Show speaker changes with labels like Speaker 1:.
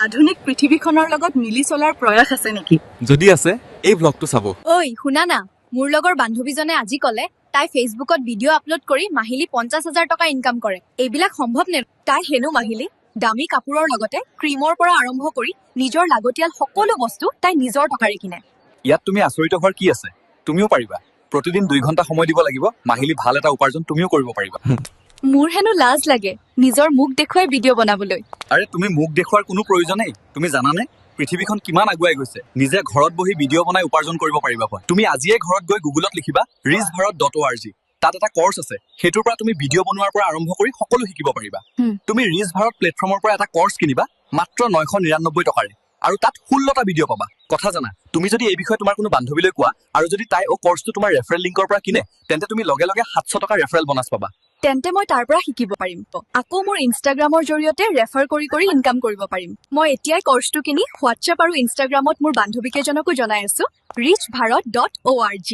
Speaker 1: আধুনিক পৃথিৱীখনৰ লগত মিলি চলাৰ প্ৰয়াস আছে নেকি?
Speaker 2: যদি আছে এই ব্লগটো চাব।
Speaker 3: ঐ শুনা না, মোৰ লগৰ বান্ধৱীজনে আজি ক'লে তাই ফেচবুকত ভিডিঅ' আপলোড কৰি মাহিলী 50,000 টকা ইনকাম কৰে। এইবিলাক সম্ভৱ নে? তাই হেনো মাহিলী দামী কাপোৰৰ লগতে ক্ৰীমৰ পৰা আৰম্ভ কৰি নিজৰ লাগতিয়াল সকলো বস্তু তাই নিজৰ টকাৰে কিনে।
Speaker 2: ইয়াত তুমি আচৰিত হোৱাৰ কি আছে? তুমিও পাৰিবা। প্ৰতিদিন 2 ঘণ্টা সময় দিব লাগিব, মাহিলী ভাল এটা উপাৰ্জন তুমিও কৰিব পাৰিবা।
Speaker 3: মোৰ হেনো লাজ লাগে নিজৰ মুখ দেখুৱাই ভিডিঅ' বনাবলৈ।
Speaker 2: আৰে তুমি মুখ দেখুৱাৰ কোনো প্ৰয়োজনেই। তুমি জানানে পৃথিৱীখন কিমান আগুৱাই গৈছে? নিজে ঘৰত বহি ভিডিঅ' বনাই উপাৰ্জন কৰিব পাৰিবা। তুমি আজিয়ে ঘৰত গৈ গুগলত লিখিবা rizbharat.org। তাত এটা কৰ্চ আছে, সেইটোৰ পৰা তুমি ভিডিঅ' বনোৱাৰ পৰা আৰম্ভ কৰি সকলো শিকিব পাৰিবা। তুমি ৰিজ ভাৰত প্লেটফৰ্মৰ পৰা এটা কৰ্চ কিনিবা মাত্ৰ 999 টকাৰে, আৰু তাত 16টা ভিডিঅ' পাবা। কথা জানা, তুমি যদি এই বিষয়ে তোমাৰ কোনো বান্ধৱীলৈ কোৱা আৰু যদি তাই কৰ্চটো তোমাৰ ৰেফাৰেল লিংকৰ পৰা কিনে, তেন্তে তুমি লগে লগে 700 টকা ৰেফাৰেল বনাছ পাবা।
Speaker 3: তেন্তে মই তাৰ পৰা শিকিব পাৰিম। আকৌ মোৰ ইনষ্টাগ্ৰামৰ জৰিয়তে ৰেফাৰ কৰি কৰি ইনকাম কৰিব পাৰিম। মই এতিয়াই কৰ্চটো কিনি হোৱাটছএপ আৰু ইনষ্টাগ্ৰামত মোৰ বান্ধৱীকেইজনকো জনাই আছো rizbharat.org।